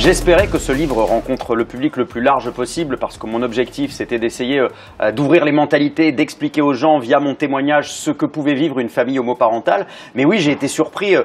J'espérais que ce livre rencontre le public le plus large possible parce que mon objectif c'était d'essayer d'ouvrir les mentalités, d'expliquer aux gens via mon témoignage ce que pouvait vivre une famille homoparentale. Mais oui, j'ai été surpris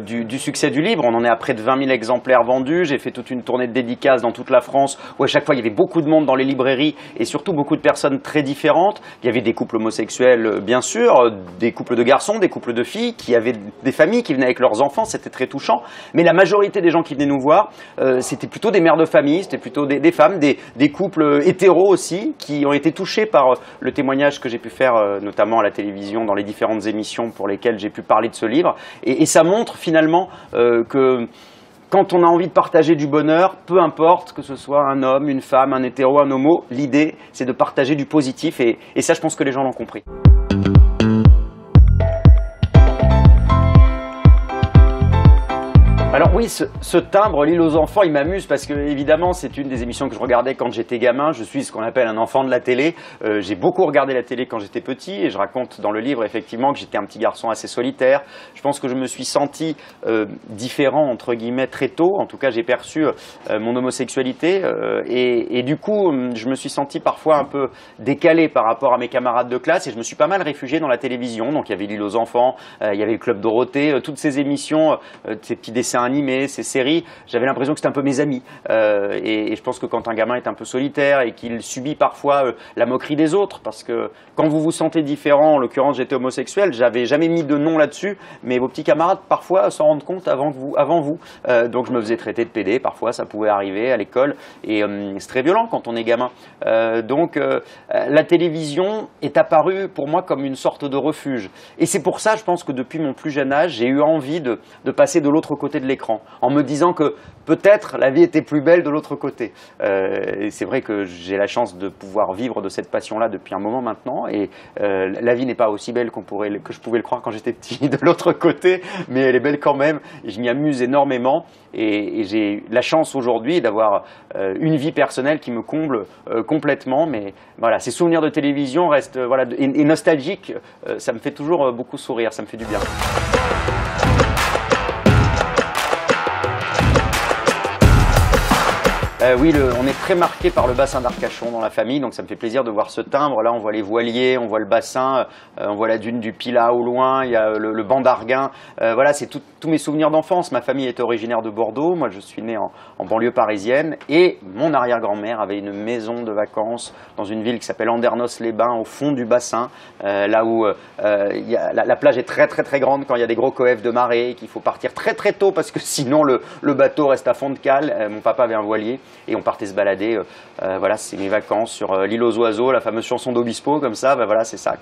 du succès du livre. On en est à près de 20 000 exemplaires vendus. J'ai fait toute une tournée de dédicaces dans toute la France où à chaque fois il y avait beaucoup de monde dans les librairies et surtout beaucoup de personnes très différentes. Il y avait des couples homosexuels bien sûr, des couples de garçons, des couples de filles, qui avaient des familles qui venaient avec leurs enfants, c'était très touchant. Mais la majorité des gens qui venaient nous voir, c'était plutôt des mères de famille, c'était plutôt des femmes, des couples hétéros aussi, qui ont été touchés par le témoignage que j'ai pu faire, notamment à la télévision, dans les différentes émissions pour lesquelles j'ai pu parler de ce livre. Et ça montre finalement que quand on a envie de partager du bonheur, peu importe que ce soit un homme, une femme, un hétéro, un homo, l'idée c'est de partager du positif et ça je pense que les gens l'ont compris. Alors oui, ce timbre, L'île aux enfants, il m'amuse parce que évidemment c'est une des émissions que je regardais quand j'étais gamin. Je suis ce qu'on appelle un enfant de la télé. J'ai beaucoup regardé la télé quand j'étais petit et je raconte dans le livre effectivement que j'étais un petit garçon assez solitaire. Je pense que je me suis senti différent entre guillemets très tôt. En tout cas, j'ai perçu mon homosexualité et du coup, je me suis senti parfois un peu décalé par rapport à mes camarades de classe et je me suis pas mal réfugié dans la télévision. Donc il y avait L'île aux enfants, il y avait le Club Dorothée, toutes ces émissions, ces petits dessins animés, ces séries, j'avais l'impression que c'était un peu mes amis. Et je pense que quand un gamin est un peu solitaire et qu'il subit parfois la moquerie des autres, parce que quand vous vous sentez différent, en l'occurrence j'étais homosexuel, j'avais jamais mis de nom là-dessus, mais vos petits camarades parfois s'en rendent compte avant vous. Donc je me faisais traiter de pédé, parfois ça pouvait arriver à l'école, et c'est très violent quand on est gamin. Donc la télévision est apparue pour moi comme une sorte de refuge. Et c'est pour ça, je pense que depuis mon plus jeune âge, j'ai eu envie de passer de l'autre côté de l'écran, en me disant que peut-être la vie était plus belle de l'autre côté. Et c'est vrai que j'ai la chance de pouvoir vivre de cette passion-là depuis un moment maintenant, et la vie n'est pas aussi belle que je pouvais le croire quand j'étais petit de l'autre côté, mais elle est belle quand même, et je m'y amuse énormément, et j'ai la chance aujourd'hui d'avoir une vie personnelle qui me comble complètement, mais voilà, ces souvenirs de télévision restent et nostalgiques, ça me fait toujours beaucoup sourire, ça me fait du bien. Oui, on est très marqué par le bassin d'Arcachon dans la famille, donc ça me fait plaisir de voir ce timbre. Là, on voit les voiliers, on voit le bassin, on voit la dune du Pilat au loin, il y a le banc d'Arguin. Voilà, c'est tous mes souvenirs d'enfance. Ma famille est originaire de Bordeaux, moi je suis né en banlieue parisienne, et mon arrière-grand-mère avait une maison de vacances dans une ville qui s'appelle Andernos-les-Bains, au fond du bassin, là où la plage est très très très grande quand il y a des gros coefs de marée, qu'il faut partir très très tôt parce que sinon le bateau reste à fond de cale. Mon papa avait un voilier. Et on partait se balader, voilà, c'est mes vacances sur l'île aux oiseaux, la fameuse chanson d'Obispo, comme ça, voilà, c'est ça.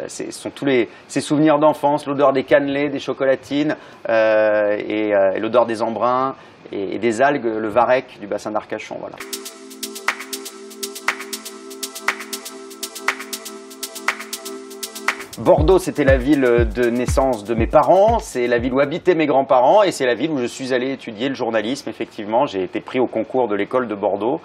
Ce sont tous ces souvenirs d'enfance, l'odeur des cannelés, des chocolatines, et l'odeur des embruns et des algues, le varech du bassin d'Arcachon, voilà. Bordeaux, c'était la ville de naissance de mes parents, c'est la ville où habitaient mes grands-parents et c'est la ville où je suis allé étudier le journalisme. Effectivement, j'ai été pris au concours de l'école de Bordeaux,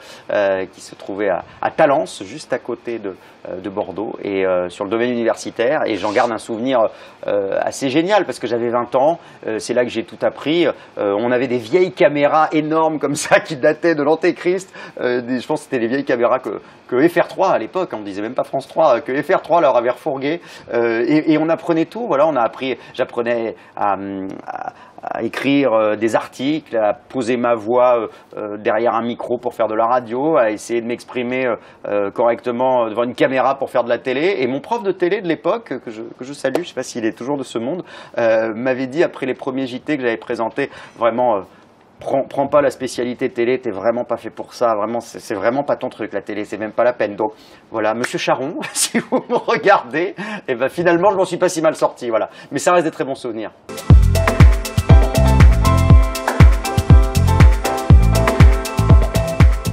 qui se trouvait à Talence, juste à côté de Bordeaux, et sur le domaine universitaire. Et j'en garde un souvenir assez génial parce que j'avais 20 ans, c'est là que j'ai tout appris. On avait des vieilles caméras énormes comme ça qui dataient de l'Antéchrist. Je pense que c'était les vieilles caméras que FR3 à l'époque, on ne disait même pas France 3, que FR3 leur avait refourgué. Et on apprenait tout, voilà, j'apprenais à écrire des articles, à poser ma voix derrière un micro pour faire de la radio, à essayer de m'exprimer correctement devant une caméra pour faire de la télé. Et mon prof de télé de l'époque, que je salue, je ne sais pas s'il est toujours de ce monde, m'avait dit après les premiers JT que j'avais présentés, vraiment... Prends pas la spécialité télé, t'es vraiment pas fait pour ça, vraiment, c'est vraiment pas ton truc la télé, c'est même pas la peine. Donc voilà, Monsieur Charon, si vous me regardez, et ben finalement je m'en suis pas si mal sorti, voilà. Mais ça reste des très bons souvenirs.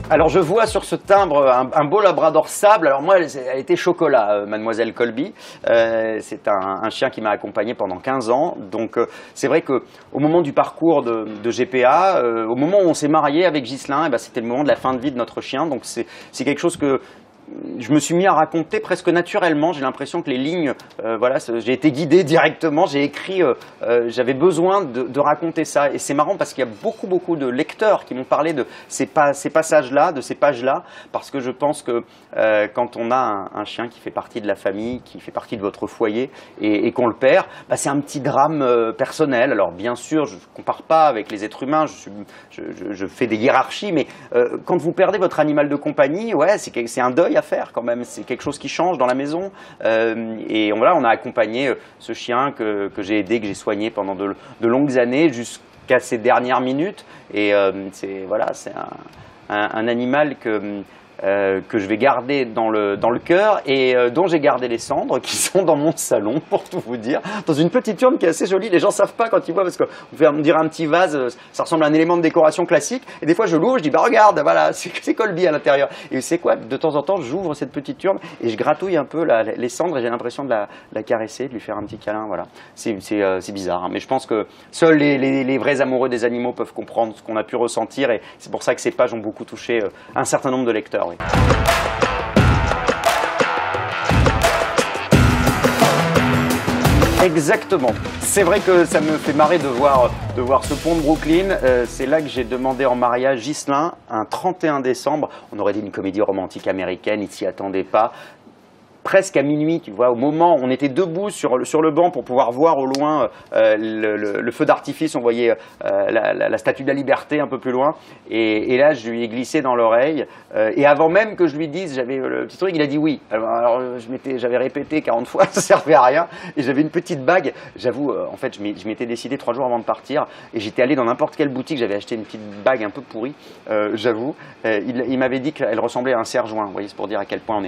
Alors je vois sur ce timbre un beau labrador sable. Alors moi, elle était chocolat, Mademoiselle Colby. C'est un chien qui m'a accompagné pendant 15 ans. Donc c'est vrai qu'au moment du parcours de GPA, au moment où on s'est marié avec Ghislain, c'était le moment de la fin de vie de notre chien. Donc c'est quelque chose je me suis mis à raconter presque naturellement. J'ai l'impression que les lignes, voilà, j'ai été guidé directement, j'ai écrit, j'avais besoin de raconter ça. Et c'est marrant parce qu'il y a beaucoup de lecteurs qui m'ont parlé de ces passages-là, de ces pages-là, parce que je pense que quand on a un chien qui fait partie de la famille, qui fait partie de votre foyer et qu'on le perd, bah, c'est un petit drame personnel. Alors bien sûr, je ne compare pas avec les êtres humains, je fais des hiérarchies, mais quand vous perdez votre animal de compagnie, ouais, c'est un deuil à faire quand même, c'est quelque chose qui change dans la maison. Et voilà, on a accompagné ce chien que j'ai aidé, que j'ai soigné pendant de longues années jusqu'à ces dernières minutes. Et voilà, c'est un animal que je vais garder dans le cœur et dont j'ai gardé les cendres qui sont dans mon salon, pour tout vous dire, dans une petite urne qui est assez jolie. Les gens ne savent pas quand ils voient, parce qu'on me dirait un petit vase, ça ressemble à un élément de décoration classique, et des fois je l'ouvre, je dis bah regarde, voilà, c'est Colby à l'intérieur. Et c'est quoi, de temps en temps j'ouvre cette petite urne et je gratouille un peu les cendres et j'ai l'impression de la caresser, de lui faire un petit câlin, voilà. C'est bizarre, hein, mais je pense que seuls les vrais amoureux des animaux peuvent comprendre ce qu'on a pu ressentir, et c'est pour ça que ces pages ont beaucoup touché un certain nombre de lecteurs. Oui. Exactement. C'est vrai que ça me fait marrer de voir ce pont de Brooklyn. C'est là que j'ai demandé en mariage Ghislain un 31 décembre. On aurait dit une comédie romantique américaine, il s'y attendait pas. Presque à minuit, tu vois, au moment où on était debout sur le banc pour pouvoir voir au loin le feu d'artifice, on voyait la Statue de la Liberté un peu plus loin, et là je lui ai glissé dans l'oreille, et avant même que je lui dise, j'avais le petit truc, il a dit oui. Alors j'avais répété 40 fois, ça servait à rien, et j'avais une petite bague, j'avoue, en fait je m'étais décidé 3 jours avant de partir, et j'étais allé dans n'importe quelle boutique, j'avais acheté une petite bague un peu pourrie, j'avoue, il m'avait dit qu'elle ressemblait à un serre-joint, vous voyez, c'est pour dire à quel point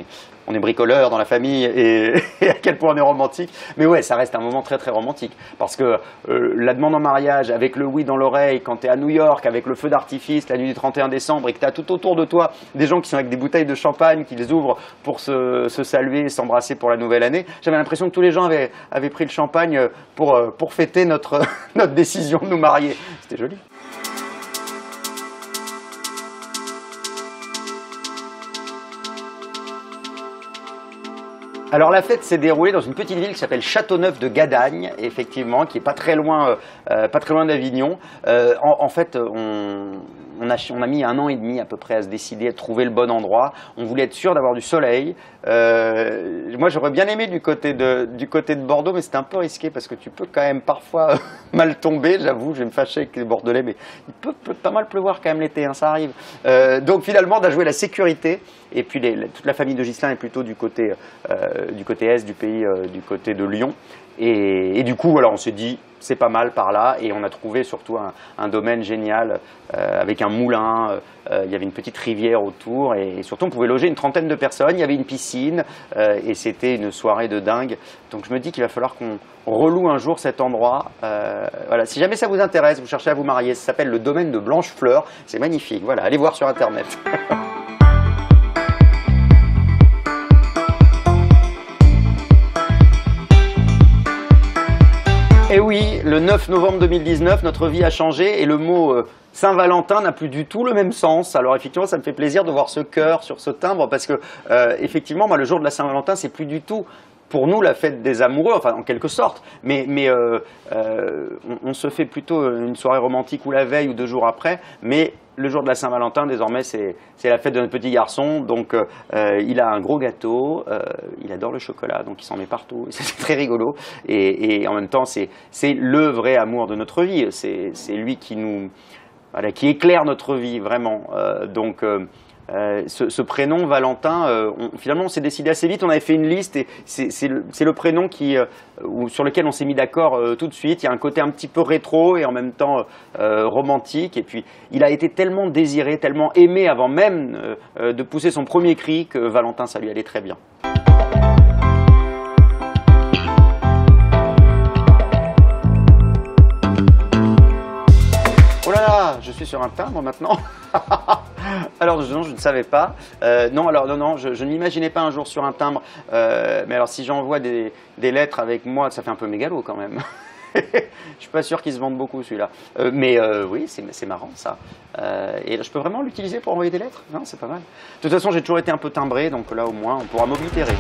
on est bricoleur dans la famille et à quel point on est romantique. Mais ouais, ça reste un moment très romantique. Parce que la demande en mariage avec le oui dans l'oreille, quand tu es à New York avec le feu d'artifice la nuit du 31 décembre et que tu as tout autour de toi des gens qui sont avec des bouteilles de champagne, qui les ouvrent pour se saluer et s'embrasser pour la nouvelle année, j'avais l'impression que tous les gens avaient pris le champagne pour fêter notre décision de nous marier. C'était joli. Alors la fête s'est déroulée dans une petite ville qui s'appelle Châteauneuf de Gadagne, effectivement, qui est pas très loin d'Avignon. En fait, on a mis 1 an et demi à peu près à se décider, à trouver le bon endroit. On voulait être sûr d'avoir du soleil. Moi, j'aurais bien aimé du côté de Bordeaux, mais c'était un peu risqué parce que tu peux quand même parfois mal tomber. J'avoue, je vais me fâcher avec les Bordelais, mais il peut pas mal pleuvoir quand même l'été, hein, ça arrive. Donc finalement, on a joué la sécurité. Et puis toute la famille de Ghislain est plutôt du côté est du pays, du côté de Lyon. Et du coup, voilà, on s'est dit, c'est pas mal par là. Et on a trouvé surtout un domaine génial avec un moulin. Il y avait une petite rivière autour. Et surtout, on pouvait loger une 30aine de personnes. Il y avait une piscine. Et c'était une soirée de dingue. Donc je me dis qu'il va falloir qu'on reloue un jour cet endroit. Voilà. Si jamais ça vous intéresse, vous cherchez à vous marier, ça s'appelle le domaine de Blanchefleur. C'est magnifique. Voilà, allez voir sur Internet. Et oui, le 9 novembre 2019, notre vie a changé et le mot Saint-Valentin n'a plus du tout le même sens. Alors effectivement, ça me fait plaisir de voir ce cœur sur ce timbre parce que effectivement, moi, le jour de la Saint-Valentin, c'est plus du tout pour nous la fête des amoureux, enfin en quelque sorte, mais on se fait plutôt une soirée romantique ou la veille ou 2 jours après, mais le jour de la Saint-Valentin, désormais, c'est la fête de notre petit garçon, donc il a un gros gâteau, il adore le chocolat, donc il s'en met partout, c'est très rigolo, et en même temps, c'est le vrai amour de notre vie, c'est lui qui qui éclaire notre vie, vraiment, donc... ce prénom Valentin, finalement on s'est décidé assez vite, on avait fait une liste et c'est le prénom sur lequel on s'est mis d'accord tout de suite. Il y a un côté un petit peu rétro et en même temps romantique, et puis il a été tellement désiré, tellement aimé avant même de pousser son premier cri que Valentin, ça lui allait très bien. Oh là là, je suis sur un timbre maintenant. Alors non, je ne savais pas. Non, je ne m'imaginais pas un jour sur un timbre. Mais alors si j'envoie des lettres avec moi, ça fait un peu mégalo quand même. Je suis pas sûr qu'il se vende beaucoup celui-là. Oui, c'est marrant ça. Et je peux vraiment l'utiliser pour envoyer des lettres? Non, c'est pas mal. De toute façon, j'ai toujours été un peu timbré, donc là au moins on pourra m'oblitérer.